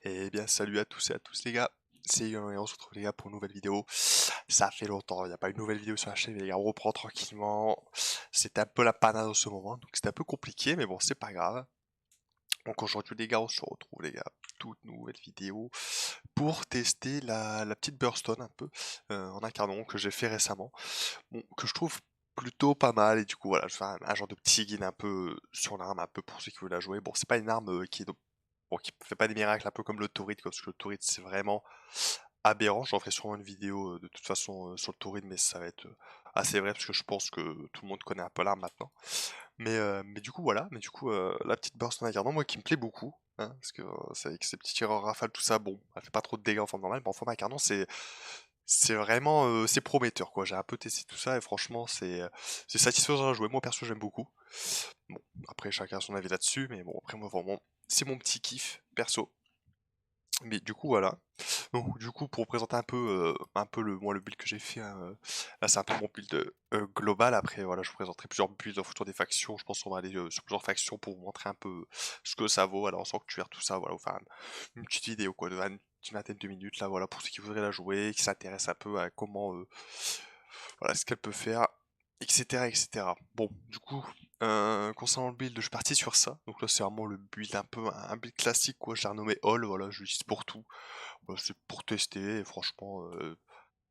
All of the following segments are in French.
Eh bien, salut à tous et à tous les gars, c'est Yon et on se retrouve les gars pour une nouvelle vidéo. Ça fait longtemps, il n'y a pas une nouvelle vidéo sur la chaîne, mais les gars, on reprend tranquillement. C'était un peu la panade en ce moment, donc c'était un peu compliqué, mais bon, c'est pas grave. Donc aujourd'hui les gars, on se retrouve les gars, toute nouvelle vidéo pour tester la petite Burstone un peu en incarnant que j'ai fait récemment, bon, que je trouve plutôt pas mal et du coup voilà, je fais un genre de petit guide un peu sur l'arme, un peu pour ceux qui veulent la jouer. Bon, c'est pas une arme qui est bon, qui fait pas des miracles, un peu comme le Taurid, parce que le Taurid c'est vraiment aberrant. J'en ferai sûrement une vidéo de toute façon sur le Taurid, mais ça va être assez vrai parce que je pense que tout le monde connaît un peu l'arme maintenant. Mais du coup voilà, mais du coup la petite burst en incarnant, moi qui me plaît beaucoup, hein, parce que c'est avec ces petits tireurs rafales, tout ça, bon, elle fait pas trop de dégâts en forme normale, mais en forme incarnant c'est vraiment c'est prometteur quoi. J'ai un peu testé tout ça et franchement c'est satisfaisant à jouer. Moi perso j'aime beaucoup. Bon, après chacun a son avis là-dessus, mais bon après moi vraiment c'est mon petit kiff perso. Mais du coup voilà. Donc du coup pour présenter un peu le build que j'ai fait, hein, là c'est un peu mon build global. Après voilà, je vous présenterai plusieurs builds en fonction des factions. Je pense qu'on va aller sur plusieurs factions pour vous montrer un peu ce que ça vaut. Alors sans sanctuaire tout ça, voilà, vous faire une petite vidéo quoi de une vingtaine de minutes là, voilà, pour ceux qui voudraient la jouer, qui s'intéressent un peu à comment voilà ce qu'elle peut faire, etc., etc. Bon, du coup, concernant le build, je suis parti sur ça. Donc là, c'est vraiment le build un build classique quoi. J'ai renommé All, voilà, je l'utilise pour tout. Voilà, c'est pour tester. Et franchement,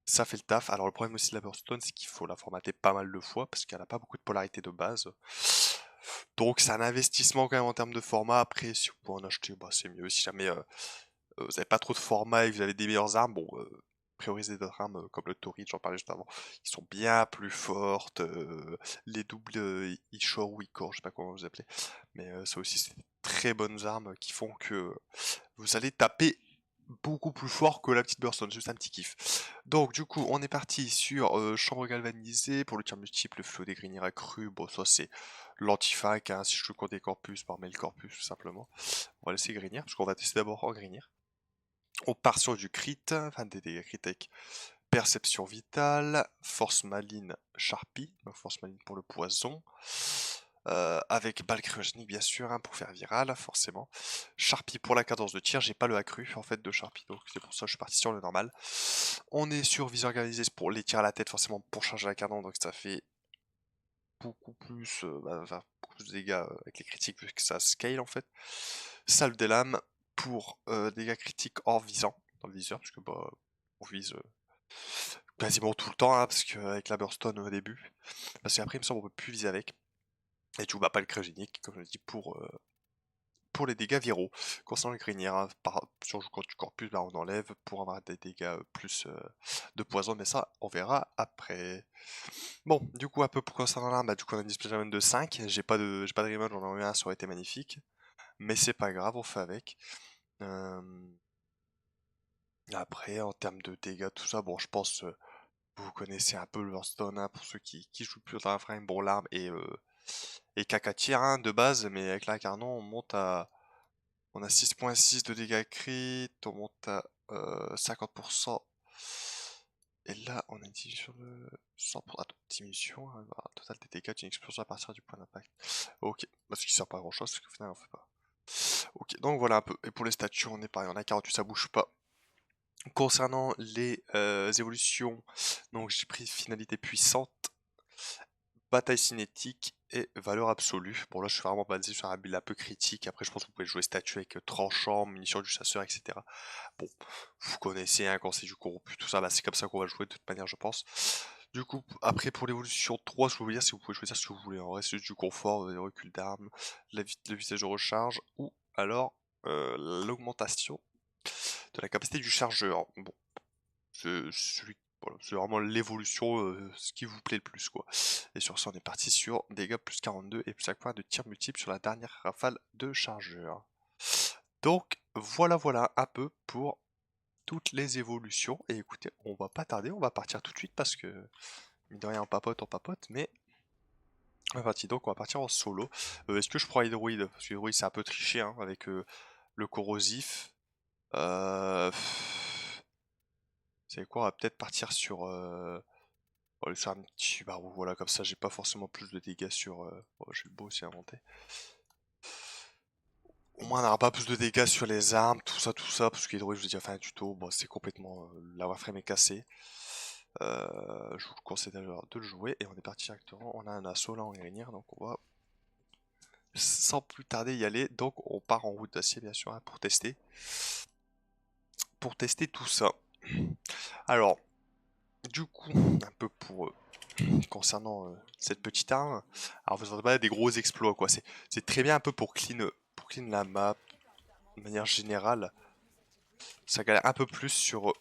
ça fait le taf. Alors le problème aussi de la Burstone, c'est qu'il faut la formater pas mal de fois parce qu'elle a pas beaucoup de polarité de base. Donc c'est un investissement quand même en termes de format. Après, si vous pouvez en acheter, bah, c'est mieux. Si jamais vous avez pas trop de format et que vous avez des meilleures armes, bon, priorisez d'autres armes comme le Taurid, j'en parlais juste avant, qui sont bien plus fortes, les doubles Ishor ou Ikor, je sais pas comment vous appelez, mais ça aussi c'est des très bonnes armes qui font que vous allez taper beaucoup plus fort que la petite Burstone, juste un petit kiff. Donc du coup on est parti sur chambre galvanisée, pour le tir multiple, le flot des grinières accru, bon ça c'est l'antifac, hein, si je compte des corpus par mail corpus tout simplement. On va laisser grinir, parce qu'on va tester d'abord en grinir. On part sur du crit, enfin des dégâts critiques. Perception vitale, force maline, Sharpie, donc force maline pour le poison. Avec balle cryogénique bien sûr, hein, pour faire viral, forcément. Sharpie pour la cadence de tir, j'ai pas le accru en fait de Sharpie, donc c'est pour ça que je suis parti sur le normal. On est sur viseur organisé pour les tirs à la tête, forcément pour charger la canon, donc ça fait beaucoup plus, enfin, beaucoup plus de dégâts avec les critiques vu que ça scale en fait. Salve des lames pour dégâts critiques hors visant, dans le viseur, parce que bah, on vise quasiment tout le temps, hein, parce qu'avec la Burstone au début, parce qu'après il me semble qu'on peut plus viser avec. Et du coup bah pas le cryogénique, comme je l'ai dit, pour les dégâts viraux. Concernant le grinière, hein, sur le compte du corpus, bah, on enlève pour avoir des dégâts plus de poison, mais ça on verra après. Bon, du coup, un peu pour concernant l'arme, bah, du coup, on a une display de 5. J'ai pas de remote, j'en aurais eu un, ça aurait été magnifique. Mais c'est pas grave, on fait avec. Euh, Après, en termes de dégâts, tout ça, bon, je pense, vous connaissez un peu le Hearthstone, hein, pour ceux qui jouent plus dans la frame. Bon, l'arme et caca tir, hein, de base, mais avec l'incarnant, on a 6.6 de dégâts crit, on monte à 50%. Et là, on a dit sur le 100%. Attends, diminution, hein, total des dégâts d'une explosion à partir du point d'impact. Ok, parce qu'il sert pas à grand chose, parce qu'au final, on fait pas. Ok, donc voilà un peu. Et pour les statuts, on est pareil, on a 48, ça bouge pas. Concernant les évolutions, donc j'ai pris finalité puissante, bataille cinétique et valeur absolue. Bon là je suis vraiment basé sur un build un peu critique, après je pense que vous pouvez jouer statut avec tranchant, munitions du chasseur, etc. Bon, vous connaissez hein, quand c'est du corrompu, tout ça, bah, c'est comme ça qu'on va jouer de toute manière je pense. Du coup, après pour l'évolution 3, je peux vous dire si vous pouvez choisir ce que vous voulez. En vrai, c'est juste du confort, des reculs d'armes, le visage de recharge, ou alors l'augmentation de la capacité du chargeur. Bon, voilà, c'est vraiment l'évolution, ce qui vous plaît le plus quoi. Et sur ça on est parti sur dégâts plus 42 et plus 5 points de tir multiple sur la dernière rafale de chargeur. Donc voilà un peu pour toutes les évolutions. Et écoutez, on va pas tarder, on va partir tout de suite parce que mine de rien on papote, mais on est parti, donc on va partir en solo. Est-ce que je prends Hydroid? Parce que Hydroid c'est un peu triché hein, avec le corrosif. Euh... C'est quoi, on va peut-être partir sur... On va lui faire un petit barreau, voilà, comme ça j'ai pas forcément plus de dégâts sur... j'ai le beau aussi inventé. Au moins on n'aura pas plus de dégâts sur les armes, tout ça, parce que je vous ai déjà fait un tuto, bon c'est complètement... la warframe est cassée. Je vous conseille d'ailleurs de le jouer, et on est parti directement, on a un assaut là en grinière, donc on va sans plus tarder y aller, donc on part en route d'acier bien sûr hein, pour tester. Pour tester tout ça. Alors, du coup, un peu pour... concernant cette petite arme, alors vous n'entendez pas des gros exploits quoi, c'est très bien un peu pour clean la map, de manière générale. Ça galère un peu plus sur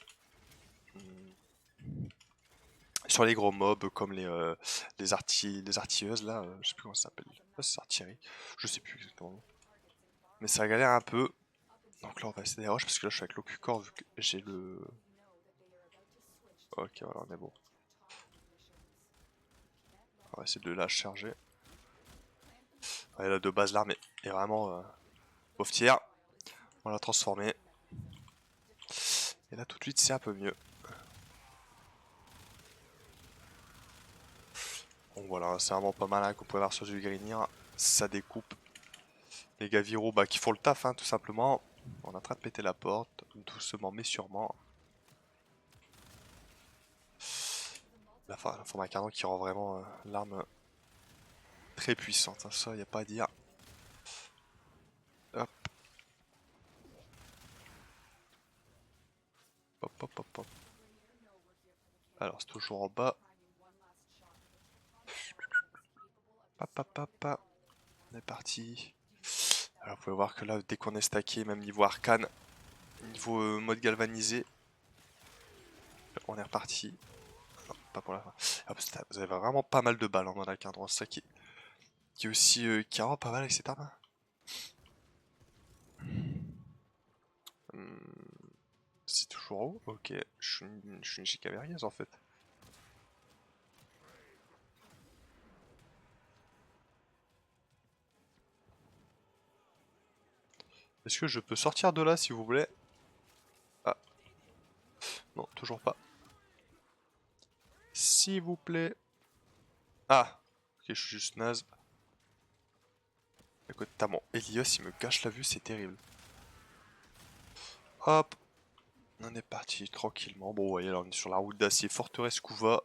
les gros mobs comme les artilleuses là, je sais plus comment ça s'appelle, c'est artillerie, je sais plus exactement. Mais ça galère un peu, donc là on va essayer des roches parce que là je suis avec l'Ocucor vu que j'ai le... Ok voilà on est bon. On va essayer de la charger. Ouais, là de base l'arme est vraiment pauvre tiers. On l'a transformé. Et là tout de suite c'est un peu mieux. Donc voilà, c'est vraiment pas mal hein, que vous pouvez avoir sur du Grignir. Ça découpe. Les gars viraux bah, qui font le taf hein, tout simplement. On est en train de péter la porte, doucement mais sûrement. La forme canon qui rend vraiment l'arme très puissante, hein, ça y a pas à dire. Hop. Hop hop hop hop. Alors c'est toujours en bas. Papa. On est parti. Alors vous pouvez voir que là dès qu'on est stacké, même niveau arcane, niveau mode galvanisé, on est reparti. Non, pas pour la fin. Ah, vous avez vraiment pas mal de balles en mode arcane, c'est ça qui est aussi qui rend pas mal avec cette arme. C'est toujours haut. Ok, je suis une gicavérieuse en fait. Est-ce que je peux sortir de là, s'il vous plaît? Ah, non, toujours pas. S'il vous plaît. Ah, ok, je suis juste naze. Écoute, t'as mon Helios, il me gâche la vue, c'est terrible. Hop, on est parti tranquillement. Bon, vous voyez, là, on est sur la route d'acier, forteresse Couva.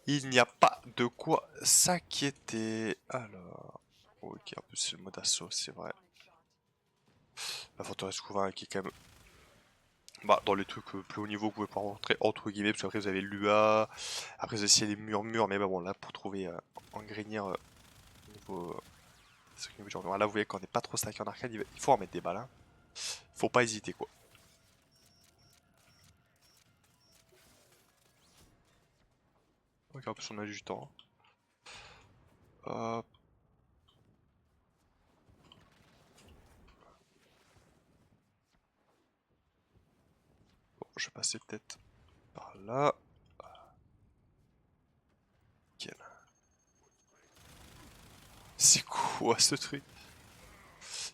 Il n'y a pas de quoi s'inquiéter. Alors, ok, en plus c'est le mode assaut, c'est vrai. La forteresse Couva qui est quand même... Bah, dans les trucs plus haut niveau, vous pouvez pas rentrer entre guillemets, parce qu'après vous avez l'UA, après vous avez les murmures, mais bah bon, là pour trouver en grinière niveau, niveau du murmure. Là vous voyez qu'on n'est pas trop stacké en arcade, il faut en mettre des balles, hein. Faut pas hésiter quoi. Ok, en plus on a du temps. Hop. Bon, je vais passer peut-être par là. Nickel. C'est quoi ce truc?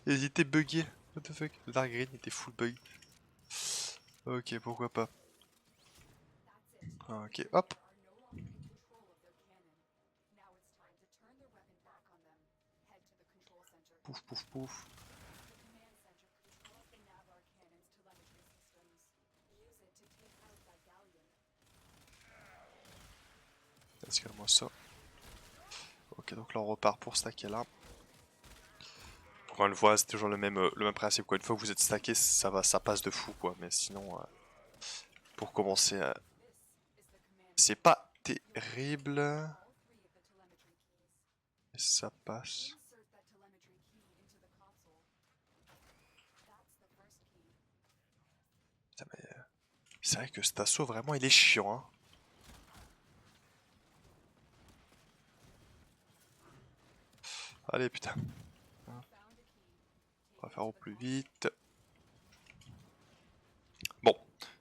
Il était bugué. What the fuck? Le Dark Green était full bug. Ok, pourquoi pas. Ok, hop. Pouf, pouf, pouf. Escale-moi ça. Ok, donc là on repart pour stacker là. Encore une fois, c'est toujours le même principe quoi. Une fois que vous êtes stacké, ça passe de fou quoi. Mais sinon, pour commencer, c'est pas terrible. Mais ça passe. Putain, mais c'est vrai que cet assaut vraiment il est chiant. Hein. Allez putain. On va faire au plus vite. Bon,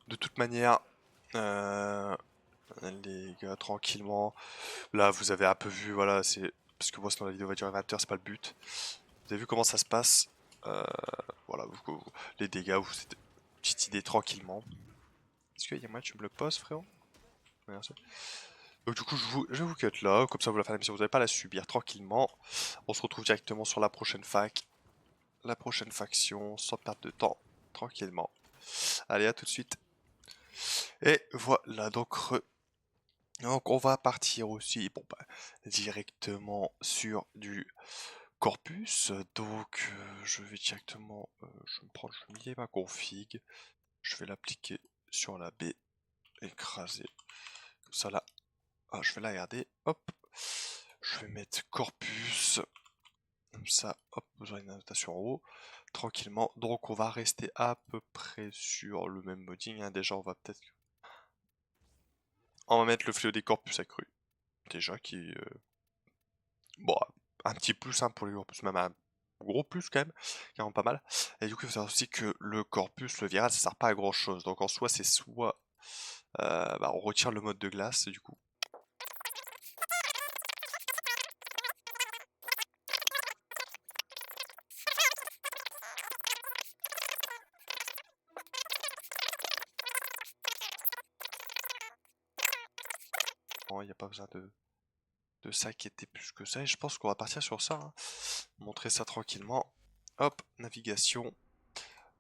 de toute manière, les gars, tranquillement. Là, vous avez un peu vu, voilà, c'est parce que moi, sinon la vidéo va durer 20 heures, c'est pas le but. Vous avez vu comment ça se passe. Voilà, les dégâts, vous avez une petite idée tranquillement. Est-ce qu'il y a moyen que tu me le poses, frérot? Merci. Donc du coup, je vais vous cut là, comme ça vous la fin de la mission, vous n'avez pas à la subir tranquillement. On se retrouve directement sur la prochaine fac. la prochaine faction sans perdre de temps, tranquillement. Allez, à tout de suite. Et voilà, donc on va partir aussi bon, bah, directement sur du corpus. Donc je vais directement, je vais me lier ma config, je vais l'appliquer sur la B, écraser, comme ça là, je vais la garder, hop, je vais mettre corpus, comme ça, hop, vous aurez une annotation en haut, tranquillement. Donc on va rester à peu près sur le même modding, hein. Déjà on va mettre le fléau des corpus accru, déjà qui bon, un petit plus hein, pour les corpus, même un gros plus quand même, qui est vraiment pas mal. Et du coup, il faut savoir aussi que le corpus, le viral, ça sert pas à grand chose. Donc en soi, c'est soit on retire le mode de glace, du coup. Il n'y a pas besoin de s'inquiéter plus que ça. Et je pense qu'on va partir sur ça. Hein. Montrer ça tranquillement. Hop, navigation.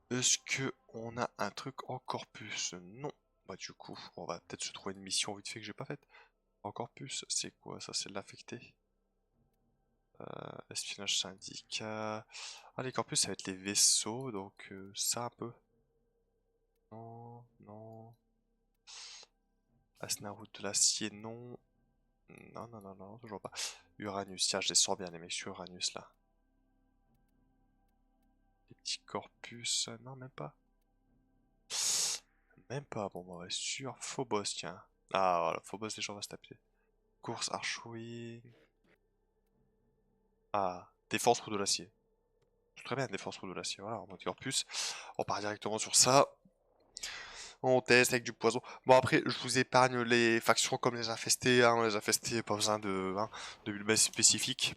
Est-ce que on a un truc en corpus? Non. Bah du coup, on va peut-être se trouver une mission vite fait que j'ai pas faite. En corpus, c'est quoi ça? C'est de l'affecté. Espionnage syndicat. Ah, les corpus, ça va être les vaisseaux, donc ça un peu. Non, non. Asnarout de l'acier, non. Non, non, non, non, toujours pas. Uranus, tiens, je les sens bien, les mecs sur Uranus là. Les petits corpus, non, même pas. Même pas, bon, bah, ouais, sur Phobos, tiens. Ah, voilà, Phobos, les gens vont se taper. Course Archwing. Ah, défense roue de l'acier. Très bien, défense roue de l'acier, voilà, en mode corpus. On part directement sur ça. On teste avec du poison. Bon après, je vous épargne les factions comme les infestés. Hein. Les infestés, pas besoin de build base spécifique.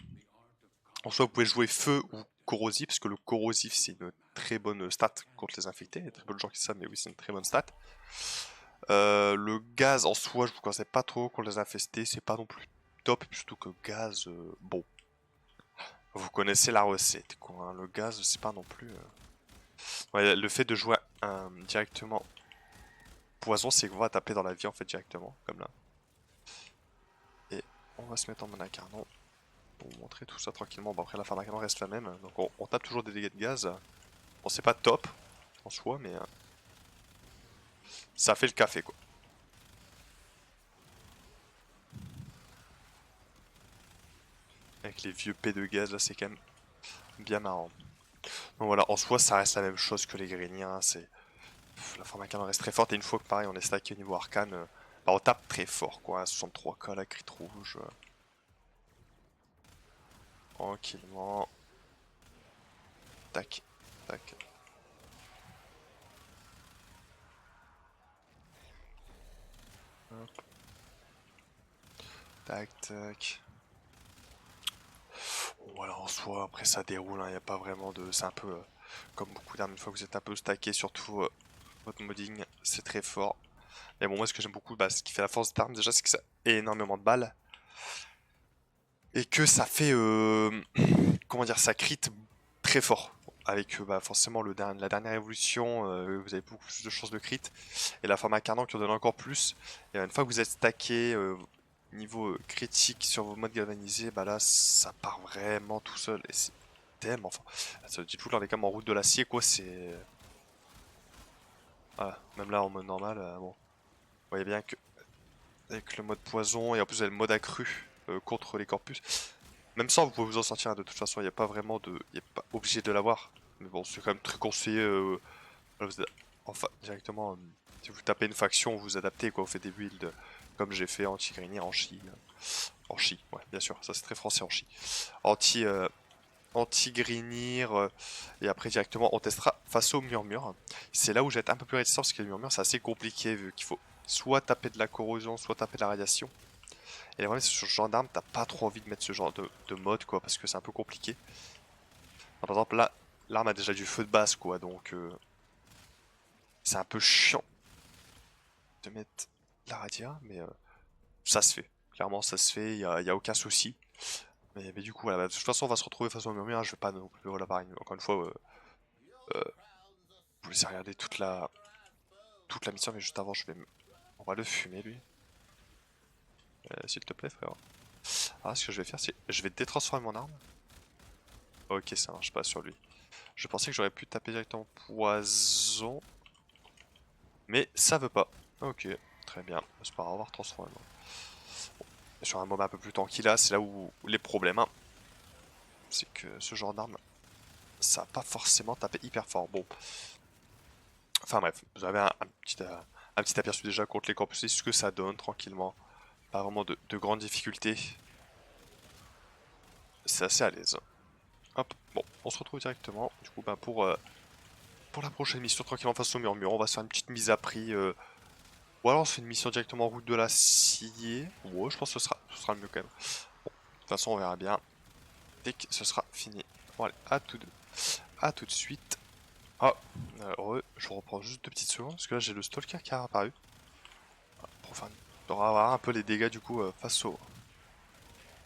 En soi, vous pouvez jouer feu ou corrosif, parce que le corrosif c'est une très bonne stat contre les infectés. Il y a très peu de gens qui savent, mais oui, c'est une très bonne stat. Le gaz en soi, je vous conseille pas trop contre les infestés. C'est pas non plus top, surtout que gaz, bon. Vous connaissez la recette, quoi. Hein. Le gaz, c'est pas non plus. Ouais, le fait de jouer directement poison, c'est qu'on va taper dans la vie en fait directement, comme là. Et on va se mettre en mode incarnant pour vous montrer tout ça tranquillement. Bon, après la fin d'incarnant reste la même, donc on tape toujours des dégâts de gaz. Bon, c'est pas top en soi, mais ça fait le café quoi. Avec les vieux P de gaz là, c'est quand même bien marrant. Donc voilà, en soi, ça reste la même chose que les Greniens. C'est la forme incarnant reste très forte et une fois que pareil on est stacké au niveau arcane, bah, on tape très fort quoi. 63k la crit rouge. Tranquillement. Tac, tac. Hop. Tac, tac. Voilà, en soi, après ça déroule, il n'y a pas vraiment de... C'est un peu comme beaucoup d'armes, une fois que vous êtes un peu stacké, surtout votre modding, c'est très fort. Mais bon, moi ce que j'aime beaucoup, bah, ce qui fait la force d'armes déjà, c'est que ça a énormément de balles. Et que ça fait... comment dire, ça crit très fort. Avec bah, forcément la dernière évolution, vous avez beaucoup plus de chances de crit. Et la forme incarnant qui en donne encore plus. Et une fois que vous êtes stacké niveau critique sur vos modes galvanisés, bah là ça part vraiment tout seul. Et c'est tellement fort. Dites-vous, là on est comme en route de l'acier quoi, c'est... Voilà, même là en mode normal, bon. Vous voyez bien que avec le mode poison et en plus vous avez le mode accru contre les corpus. Même ça vous pouvez vous en sortir hein, de toute façon, il n'y a pas vraiment de... Il n'y a pas obligé de l'avoir. Mais bon, c'est quand même très conseillé. Enfin, directement, si vous tapez une faction, vous adaptez quoi, vous faites des builds comme j'ai fait anti-grenier en chi. En chi, ouais, bien sûr, ça c'est très français en chi. Anti, anti-grinir, et après directement on testera face au murmure. C'est là où j'ai été un peu plus réticent parce que le murmure c'est assez compliqué vu qu'il faut soit taper de la corrosion, soit taper de la radiation. Et le problème c'est que sur ce genre d'arme, t'as pas trop envie de mettre ce genre de mode quoi, parce que c'est un peu compliqué. Par exemple là, l'arme a déjà du feu de base quoi, donc c'est un peu chiant de mettre la radia, mais ça se fait. Clairement ça se fait, y a aucun souci. Mais du coup, voilà, bah, de toute façon, on va se retrouver face au murmure. Hein, je vais pas non plus. Voilà, pareil. Encore une fois, vous laissez regarder toute la mission, mais juste avant, on va le fumer, lui. S'il te plaît, frère. Ah, ce que je vais faire, c'est. Je vais détransformer mon arme. Ok, ça marche pas sur lui. Je pensais que j'aurais pu taper directement poison. Mais ça veut pas. Ok, très bien. C'est pas grave, on va retransformer. Bon, sur un moment un peu plus tranquille, là, c'est là où les problèmes. Hein. C'est que ce genre d'arme, ça va pas forcément taper hyper fort. Bon. Enfin bref, vous avez un petit aperçu déjà contre les corpus, ce que ça donne tranquillement. Pas vraiment de grandes difficultés. C'est assez à l'aise. Hop, bon, on se retrouve directement. Du coup, ben, pour la prochaine mission, tranquillement face au murmure, on va se faire une petite mise à prix. Ou alors on se fait une mission directement en route de la sciée. Ouais, je pense que ce sera le mieux quand même. Bon, de toute façon, on verra bien dès que ce sera fini. Bon, allez, à tout de suite. Ah, alors, je reprends juste 2 petites secondes, parce que là j'ai le stalker qui a apparu. Pour faire on va avoir un peu les dégâts du coup face au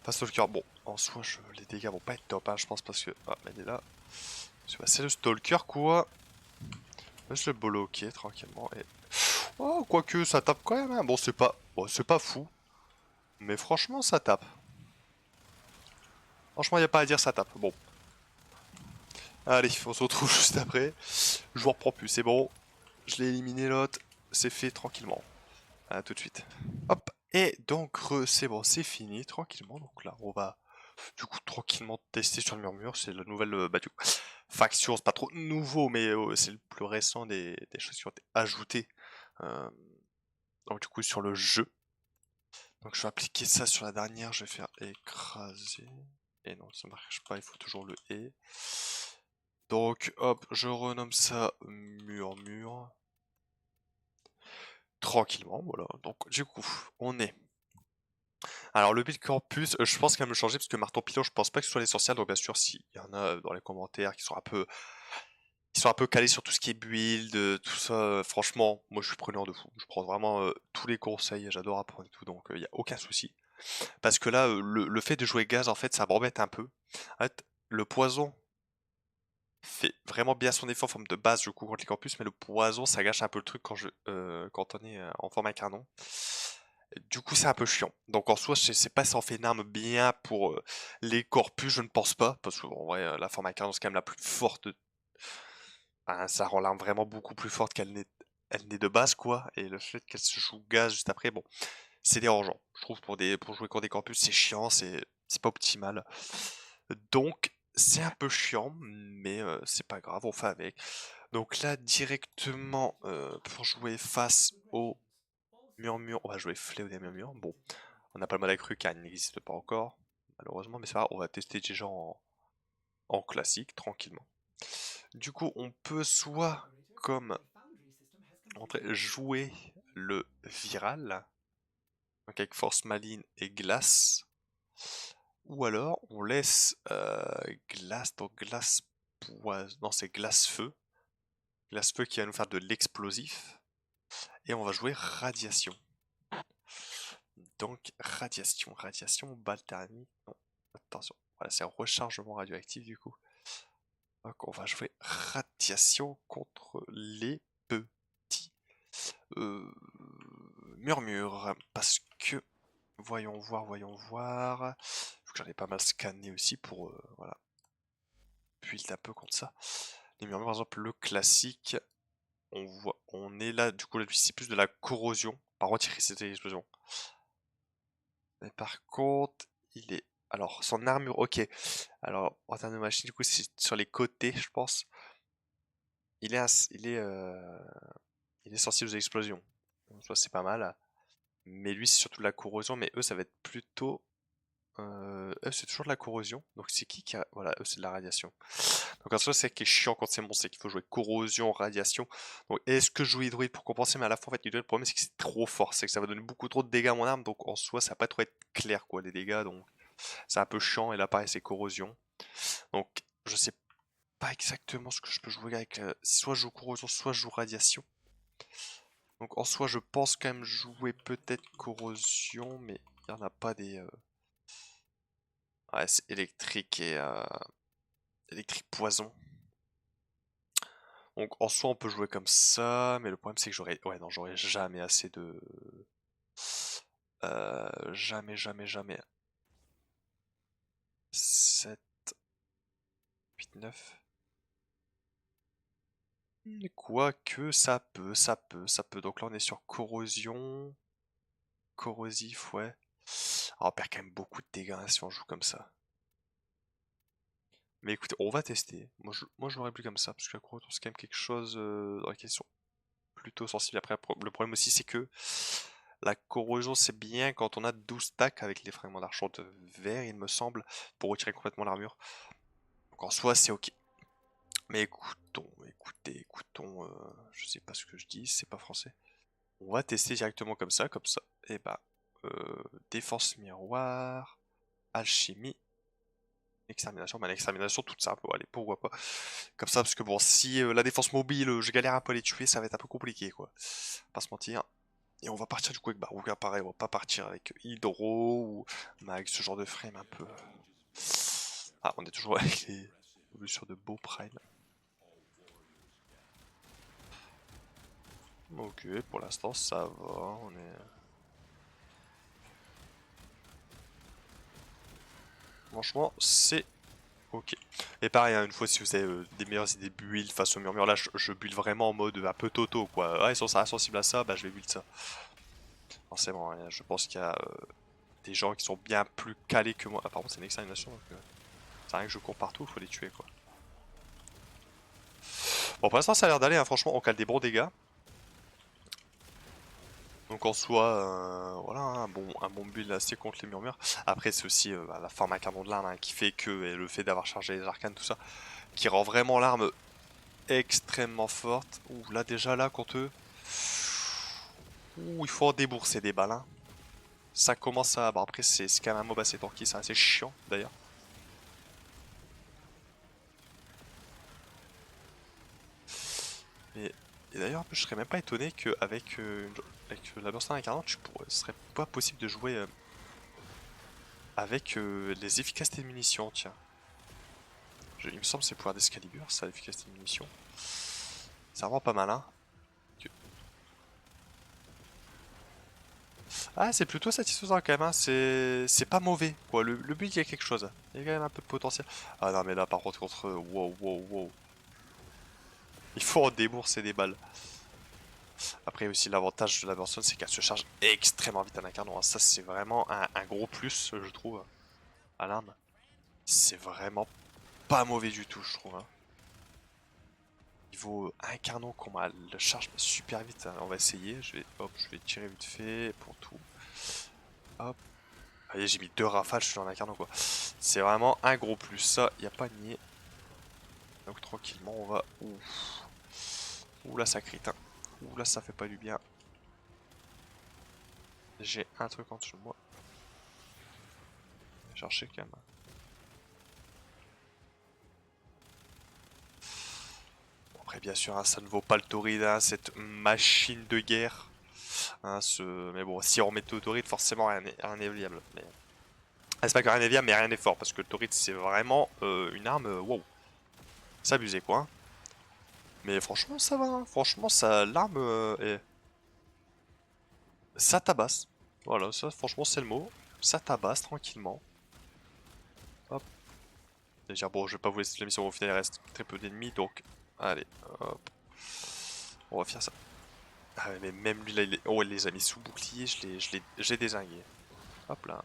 stalker. Bon, en soi, les dégâts vont pas être top, hein, je pense, parce que. Ah, elle est là. C'est le stalker quoi. Laisse le bloquer tranquillement. Et... Oh, quoique ça tape quand même. Hein. Bon, c'est pas fou. Mais franchement, ça tape. Franchement, y a pas à dire, ça tape. Bon. Allez, on se retrouve juste après. Je vous reprends plus, c'est bon. Je l'ai éliminé l'autre. C'est fait tranquillement. À tout de suite. Hop. Et donc, c'est bon, c'est fini tranquillement. Donc là, on va du coup tranquillement tester sur le murmure. C'est la nouvelle bah, du coup, faction. C'est pas trop nouveau, mais c'est le plus récent des choses qui ont été ajoutées. Euh, donc du coup, sur le jeu. Donc je vais appliquer ça sur la dernière. Je vais faire écraser. Et non, ça marche pas. Il faut toujours le et. Donc hop, je renomme ça murmure. Tranquillement, voilà. Donc du coup, on est. Alors le build corpus, je pense qu'elle va me changer parce que marteau pilon, je pense pas que ce soit l'essentiel. Donc bien sûr, s'il y en a dans les commentaires qui sont un peu calés sur tout ce qui est build, tout ça, franchement, moi je suis preneur de fou. Je prends vraiment tous les conseils, j'adore apprendre et tout, donc il y a aucun souci. Parce que là, le fait de jouer gaz, en fait, ça m'embête un peu. En fait, le poison fait vraiment bien son effort en forme de base, je coup, contre les corpus, mais le poison, ça gâche un peu le truc quand on est en format canon. Du coup, c'est un peu chiant. Donc en soi, je sais pas si ça en fait une arme bien pour les corpus, je ne pense pas, parce que en vrai, la forme incarnée, c'est quand même la plus forte. Hein, ça rend l'arme vraiment beaucoup plus forte elle n'est de base, quoi. Et le fait qu'elle se joue gaz juste après, bon, c'est dérangeant. Je trouve pour jouer contre des corpus, c'est chiant, c'est pas optimal. Donc, c'est un peu chiant, mais c'est pas grave, on fait avec. Donc là, directement, pour jouer face au murmure, on va jouer Fléau des murmures. Bon, on n'a pas le mode accru car il n'existe pas encore, malheureusement, mais c'est pas grave, on va tester déjà en classique, tranquillement. Du coup, on peut soit, comme jouer le viral, donc avec force maline et glace, ou alors on laisse glace, donc glace poison, non c'est glace feu qui va nous faire de l'explosif, et on va jouer radiation. Donc radiation, balle thermique, non, attention, voilà c'est un rechargement radioactif du coup. Donc on va jouer radiation contre les petits murmures, parce que, voyons voir, faut que j'en ai pas mal scanné aussi pour, voilà, build un peu contre ça. Les murmures, par exemple, le classique, on est là, du coup, là, c'est plus de la corrosion, par contre, il risque l'explosion. Mais par contre, il est, alors, son armure, ok, alors, en termes de machine, du coup, c'est sur les côtés, je pense, il est, il est sensible aux explosions, donc ça, c'est pas mal. Mais lui, c'est surtout de la corrosion, mais eux, ça va être plutôt... eux, c'est toujours de la corrosion. Donc c'est qui a... Voilà, eux, c'est de la radiation. Donc en soi, c'est ce qui est chiant quand c'est bon, c'est qu'il faut jouer corrosion, radiation. Donc est-ce que je joue hydroïde pour compenser? Mais à la fois, en fait, hydroïde, le problème, c'est que c'est trop fort. C'est que ça va donner beaucoup trop de dégâts à mon arme. Donc en soi, ça va pas trop être clair, quoi, les dégâts. Donc c'est un peu chiant. Et là, pareil, c'est corrosion. Donc je sais pas exactement ce que je peux jouer avec... soit je joue corrosion, soit je joue radiation. Donc en soi, je pense quand même jouer peut-être corrosion, mais il n'y en a pas des... Ouais, c'est électrique et électrique poison. Donc en soi on peut jouer comme ça, mais le problème c'est que j'aurais... Ouais non, j'aurais jamais assez de... jamais. 7, 8, 9. Quoique ça peut. Donc là on est sur corrosion. Corrosif, ouais. Alors on perd quand même beaucoup de dégâts hein, si on joue comme ça. Mais écoutez, on va tester. Moi je l'aurais plus comme ça, parce que la corrosion c'est quand même quelque chose dans laquelle ils sont plutôt sensibles. Après, le problème aussi c'est que la corrosion c'est bien quand on a 12 stacks avec les fragments d'argent de verre, il me semble, pour retirer complètement l'armure. Donc en soi c'est ok. Mais écoutons, je sais pas ce que je dis, c'est pas français. On va tester directement comme ça, Et bah, défense miroir, alchimie, extermination. Bah, l'extermination toute simple, allez, pourquoi pas. Comme ça, parce que bon, si la défense mobile, je galère un peu à les tuer, ça va être un peu compliqué, quoi. Pas se mentir. Et on va partir du coup avec Baruga, pareil, on va pas partir avec Hydro ou Mag, ce genre de frame un peu. Ah, on est toujours avec les évolutions de Beau Prime. Ok, pour l'instant ça va, on est... Franchement, c'est ok. Et pareil, hein, une fois si vous avez des meilleures idées build face au murmure, là je build vraiment en mode un peu toto quoi. Ah, ils sont sensibles à ça, bah je vais build ça. Forcément, hein, je pense qu'il y a des gens qui sont bien plus calés que moi. Ah, par contre, c'est une extermination donc c'est rien que je cours partout, il faut les tuer quoi. Bon, pour l'instant, ça a l'air d'aller, hein, franchement, on cale des bons dégâts. Donc en soi, voilà, hein, un bon build assez contre les murmures. Après, c'est aussi la forme à canon de l'arme hein, qui fait que, et le fait d'avoir chargé les arcanes, tout ça, qui rend vraiment l'arme extrêmement forte. Ouh, là déjà, là, contre eux, ouh, il faut en débourser des balles. Hein. Ça commence à... Bon, après, c'est quand même un mob assez tanky, c'est assez chiant, d'ailleurs. Et, et d'ailleurs, je serais même pas étonné qu'avec avec la burst incarnante, ce serait pas possible de jouer avec les efficacités de munitions, tiens. Il me semble que c'est pouvoir d'Excalibur, ça, l'efficacité de munitions. C'est vraiment pas mal, hein. Ah, c'est plutôt satisfaisant quand même, hein. C'est pas mauvais, quoi. Le but, il y a quelque chose. Il y a quand même un peu de potentiel. Ah non, mais là, par contre, wow. Il faut en débourser des balles. Après, aussi, l'avantage de la version, c'est qu'elle se charge extrêmement vite à l'incarnant. Hein. Ça, c'est vraiment un gros plus, je trouve, à l'arme. C'est vraiment pas mauvais du tout, je trouve. Hein. Niveau incarnant qu'on le charge super vite. Hein. On va essayer. Je vais tirer vite fait pour tout. Hop. Voyez, j'ai mis 2 rafales, je suis en incarnant quoi. C'est vraiment un gros plus, ça, y a pas de nier. Donc tranquillement, on va... Ouh là, ça crit, hein. Ouh là, ça fait pas du bien. J'ai un truc en dessous de moi. Je vais chercher quand même. Bon, après, bien sûr, hein, ça ne vaut pas le Tauride, hein, cette machine de guerre. Hein, mais bon, si on met le Tauride, forcément, rien n'est viable. Mais... Ah, c'est pas que rien n'est viable, mais rien n'est fort. Parce que le Tauride, c'est vraiment une arme... wow. C'est abusé, quoi. Hein. Mais franchement, ça va. Hein. Franchement, ça, l'arme est... Ça tabasse. Voilà, ça franchement c'est le mot. Ça tabasse tranquillement. Hop. C'est-à-dire, bon, je vais pas vous laisser la mission, au final il reste très peu d'ennemis, donc... Allez, hop. On va faire ça. Ah mais même lui là, oh, il les a mis sous bouclier, j'ai dézingué. Hop là.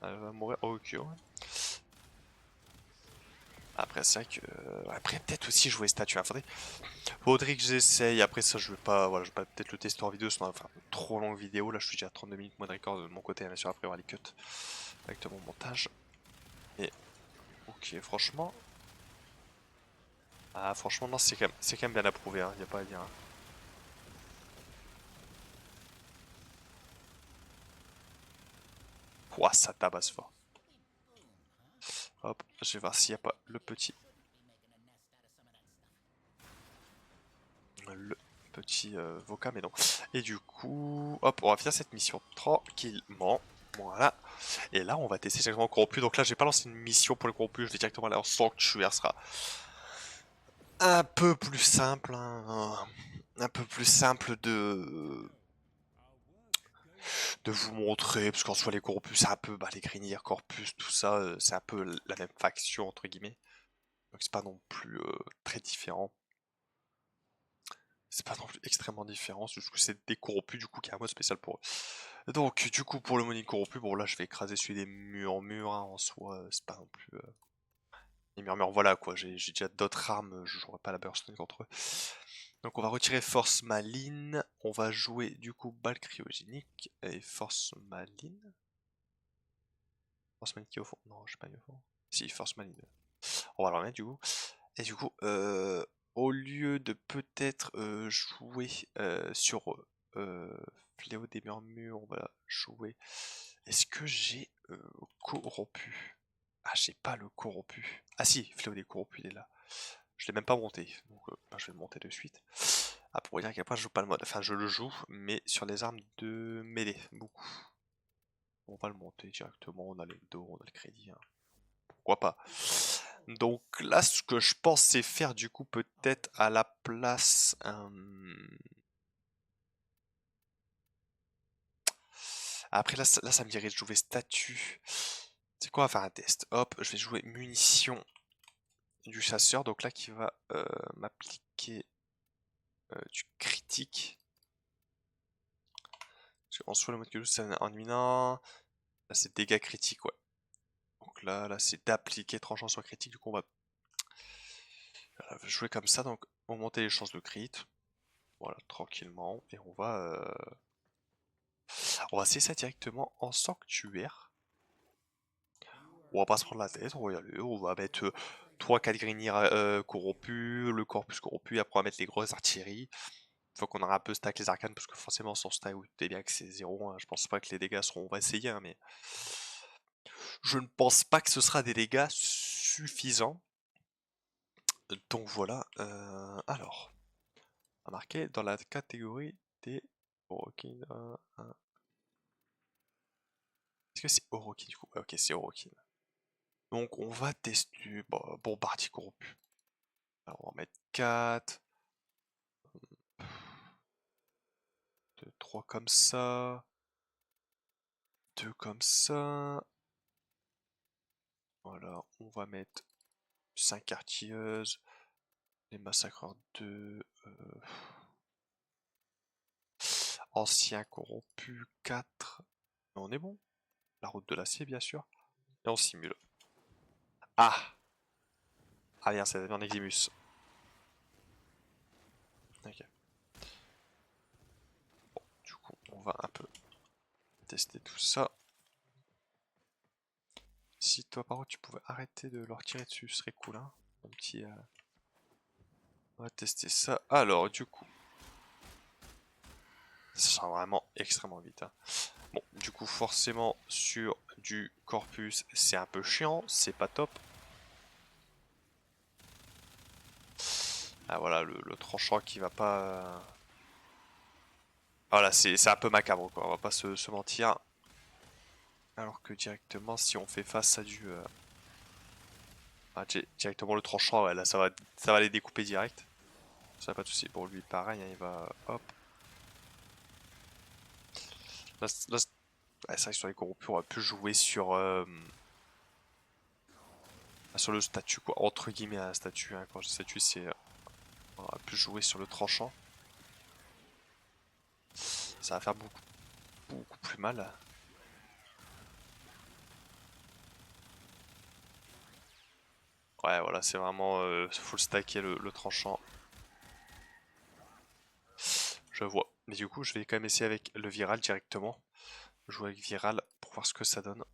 Elle va mourir. Oh, ok, ouais. Après, c'est vrai que... Après, peut-être aussi jouer statue. Hein. Faudrait que j'essaye. Après ça, je vais pas... Voilà, je vais pas peut-être le tester en vidéo, sinon on va faire une trop longue vidéo. Là, je suis déjà à 32 minutes, moi de record de mon côté. Bien sûr, après, on va les cuts avec mon montage. Et... Ok, franchement... Ah, franchement, non, c'est quand même bien approuvé, hein. Y a pas à dire. Hein. Ouah, ça tabasse fort. Hop, je vais voir s'il n'y a pas le petit. Le petit voca, mais non. Et du coup, hop, on va finir cette mission tranquillement. Voilà. Et là, on va tester directement le corrompu. Donc là, j'ai pas lancé une mission pour le corrompu. Je vais directement aller en sanctuaire. Ce sera un peu plus simple. Hein. Un peu plus simple de vous montrer. Parce qu'en soi, les corrompus, c'est un peu les Grignir, Corpus, tout ça. C'est un peu la même faction, entre guillemets. Donc c'est pas non plus très différent. C'est pas non plus extrêmement différent, c'est juste que c'est des corrompus du coup qui a un mode spécial pour eux. Donc du coup pour le money corrompu, bon là je vais écraser celui des murs hein, en soi, c'est pas non plus... Les murmures voilà quoi, j'ai déjà d'autres armes, je jouerai pas la burstone contre eux. Donc on va retirer force maline, on va jouer du coup balle cryogénique et force maline. Force maline qui est au fond, non je sais pas au fond. Si force maline. On va le remettre du coup. Et du coup, au lieu de peut-être jouer sur Fléau des Murmures, on va jouer. Est-ce que j'ai corrompu? Ah, j'ai pas le corrompu. Ah si, Fléau des Corrompus, il est là. Je l'ai même pas monté, donc je vais le monter de suite. Ah, pour dire qu'après je joue pas le mode. Enfin, je le joue, mais sur les armes de mêlée, beaucoup. On va le monter directement, on a le dos, on a le crédit. Hein. Pourquoi pas? Donc là, ce que je pense, c'est faire du coup peut-être à la place... Après là, ça me dirait de jouer statut. C'est quoi, on va faire un test. Hop, je vais jouer munition du chasseur. Donc là, qui va m'appliquer du critique. Parce qu'en soi, le mode que je joue, c'est en imminent. Là, c'est dégâts critiques, ouais. Donc là c'est d'appliquer tranchant sur critique. Du coup, on va jouer comme ça. Donc, augmenter les chances de crit. Voilà, tranquillement. Et on va essayer ça directement en sanctuaire. On va pas se prendre la tête, on va y aller, on va mettre 3-4 Grignir corrompus, le corpus corrompu, et après on va mettre les grosses artilleries. Une fois qu'on aura un peu stack les arcanes, parce que forcément sans stack, vous doutez bien que c'est 0, hein. Je pense pas que les dégâts seront... On va essayer, hein, mais... Je ne pense pas que ce sera des dégâts suffisants. Donc voilà, alors... On va marquer dans la catégorie des Orokin. Est-ce que c'est Orokin du coup? Ouais, ok, c'est Orokin. Donc on va tester bombardier corrompu. Alors on va mettre 4. 2, 3 comme ça. 2 comme ça. Voilà, on va mettre 5 artilleuses. Les massacreurs 2. Ancien corrompu 4. On est bon. La route de l'acier bien sûr. Et on simule. Ah! Ah bien, ça devient un Eximus. Ok. Bon, du coup, on va un peu tester tout ça. Si toi par contre tu pouvais arrêter de leur tirer dessus, ce serait cool hein. Mon petit... On va tester ça. Alors du coup... Ça sera vraiment extrêmement vite. Hein. Bon, du coup forcément sur du corpus c'est un peu chiant, c'est pas top. Ah voilà, le tranchant qui va pas... Voilà, c'est un peu macabre quoi, on va pas se mentir. Alors que directement si on fait face à du... directement le tranchant, ouais, là ça va les découper direct. Ça pas de soucis. Pour lui pareil, hein, il va... Hop. Là, ouais, c'est vrai que sur les corrompus on va plus jouer sur... sur le statut quoi, entre guillemets un statut, hein. Quand je dis statut c'est... on va plus jouer sur le tranchant. Ça va faire beaucoup plus mal. Ouais voilà, c'est vraiment full stacker le tranchant. Je vois. Mais du coup je vais quand même essayer avec le viral directement. Jouer avec viral pour voir ce que ça donne.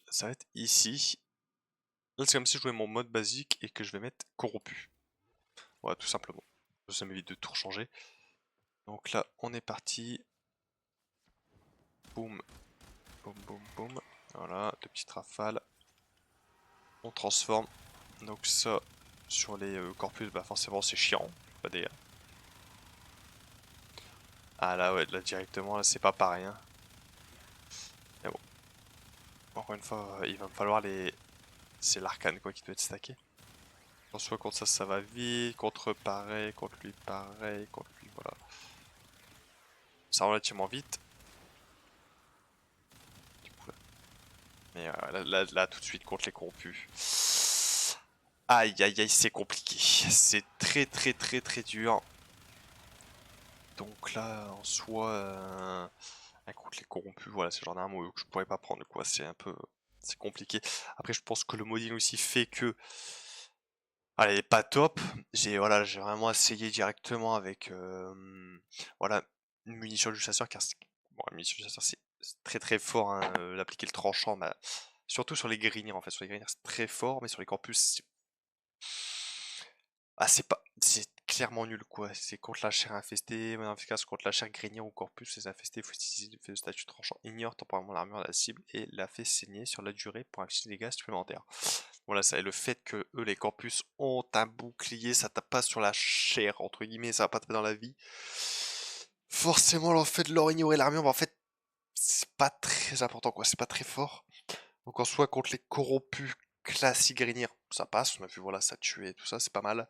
Ça va être ici. Là c'est comme si je jouais mon mode basique et que je vais mettre corrompu. Voilà tout simplement. Ça m'évite de tout changer. Donc là on est parti. Boum. Boum boum boum. Voilà, deux petites rafales. On transforme. Donc ça, sur les corpus, bah forcément c'est chiant. Pas des... Ah là ouais, là directement, là c'est pas pareil. Hein. Mais bon. Encore une fois, il va me falloir les... C'est l'arcane quoi qui doit être stacké. En soit contre ça, ça va vite. Contre pareil, contre lui pareil, contre lui, voilà. Ça va relativement vite. Du coup, là. Mais là, tout de suite contre les corrompus. Aïe aïe aïe, c'est compliqué. C'est très très très très dur. Donc là, en soi, contre les corrompus, voilà, c'est le genre d'arme que je pourrais pas prendre, quoi. C'est un peu, c'est compliqué. Après, je pense que le modding aussi fait que, elle est pas top. J'ai vraiment essayé directement avec, voilà, une munition du chasseur, car bon, la munition du chasseur, c'est très très fort, hein, l'appliquer le tranchant, bah, surtout sur les grignards, en fait. Sur les grignards, c'est très fort, mais sur les corpus, c'est pas, c'est clairement nul quoi. C'est contre la chair infestée, mais efficace contre la chair graignée ou corpus, les infestés, faut utiliser le statut tranchant, ignore temporairement l'armure de la cible et la fait saigner sur la durée pour infliger des dégâts supplémentaires. Voilà, ça et le fait que eux les corpus ont un bouclier, ça tape pas sur la chair entre guillemets, ça va pas taper dans la vie. Forcément, le fait de leur ignorer l'armure, bah, en fait, c'est pas très important quoi, c'est pas très fort. Donc en soi contre les corrompus classiques grignir, ça passe, on a vu voilà, ça tuait tout ça, c'est pas mal.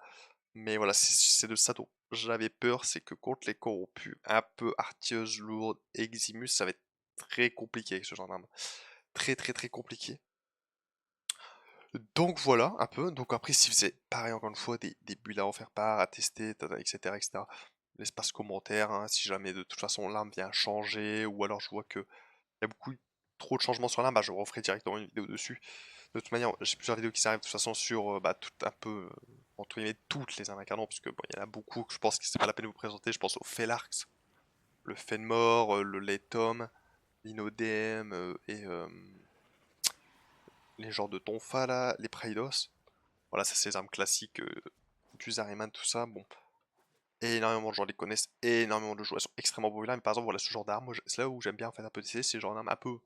Mais voilà, c'est de ça dont j'avais peur, c'est que contre les corrompus, un peu artilleuse, lourde, eximus, ça va être très compliqué avec ce genre d'arme. Très très très compliqué. Donc voilà, un peu. Donc après, si vous avez, pareil encore une fois, des builds à en faire part, à tester, etc. etc. L'espace commentaire, hein, si jamais de toute façon l'arme vient changer, ou alors je vois que il y a beaucoup trop de changements sur l'arme, bah je referai directement une vidéo dessus. De toute manière, j'ai plusieurs vidéos qui arrivent de toute façon sur tout un peu, entre guillemets, toutes les armes à canon, parce que bon, il y en a beaucoup que je pense que c'est pas la peine de vous présenter. Je pense au Felarx, le Fenmore, le Laetum, l'Inodem et les genres de Tonfa là, les Praedos. Voilà, ça c'est les armes classiques du Zariman, tout ça. Bon, et énormément de gens les connaissent, et énormément de joueurs sont extrêmement populaires. Mais par exemple, voilà, ce genre d'armes, c'est là où j'aime bien en fait un peu tester, c'est ce genre d'armes un peu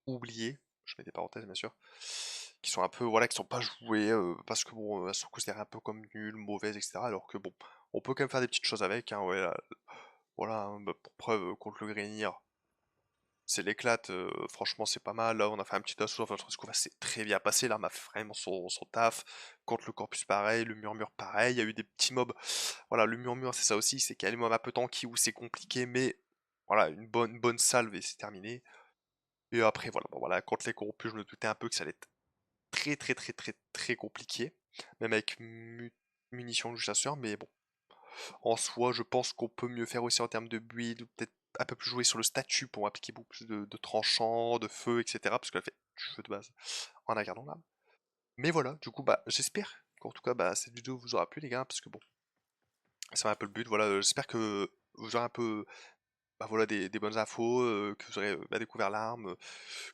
oubliées. Je mets des parenthèses bien sûr, qui sont un peu, voilà, qui sont pas jouées parce que bon, elles sont considérées un peu comme nulles, mauvaises, etc. Alors que bon, on peut quand même faire des petites choses avec, hein, ouais, là, voilà, hein, bah, pour preuve, contre le Grignir, c'est l'éclate, franchement c'est pas mal, là on a fait un petit assaut, enfin je trouve que c'est très bien passé, là on a fait vraiment son taf, contre le corpus pareil, le murmure pareil, il y a eu des petits mobs, voilà, le murmure c'est ça aussi, c'est qu'il y a des mobs un peu tanky où c'est compliqué, mais voilà, une bonne salve et c'est terminé. Et après voilà, bon, voilà, contre les corrompus je me doutais un peu que ça allait être très très très très très compliqué, même avec munitions du chasseur, mais bon, en soi je pense qu'on peut mieux faire aussi en termes de build, ou peut-être un peu plus jouer sur le statut pour appliquer beaucoup plus de tranchants, de feu, etc. Parce qu'elle fait du feu de base en incarnant l'âme. Mais voilà, du coup bah j'espère qu'en tout cas bah cette vidéo vous aura plu les gars, parce que bon, c'est un peu le but, voilà, j'espère que vous aurez un peu bah voilà, des bonnes infos, que vous aurez découvert l'arme,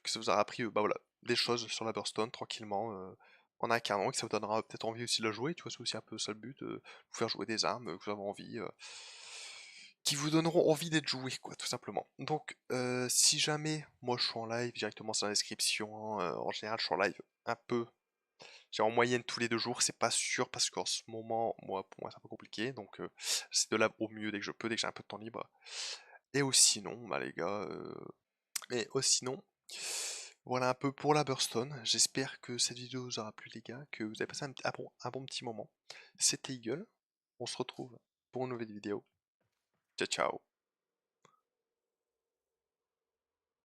que ça vous aura appris bah voilà, des choses sur la Burstone tranquillement, en incarnant, que ça vous donnera peut-être envie aussi de la jouer, tu vois, c'est aussi un peu ça le but, vous faire jouer des armes que vous avez envie, qui vous donneront envie d'être jouées, quoi, tout simplement. Donc, si jamais moi je suis en live, directement sur la description, en général je suis en live un peu, j'ai en moyenne tous les 2 jours, c'est pas sûr parce qu'en ce moment, moi, pour moi c'est un peu compliqué, donc c'est de là au mieux dès que je peux, dès que j'ai un peu de temps libre. Et ou sinon, bah les gars, sinon, voilà un peu pour la Burstone. J'espère que cette vidéo vous aura plu les gars, que vous avez passé un bon petit moment. C'était Eagle, on se retrouve pour une nouvelle vidéo. Ciao ciao.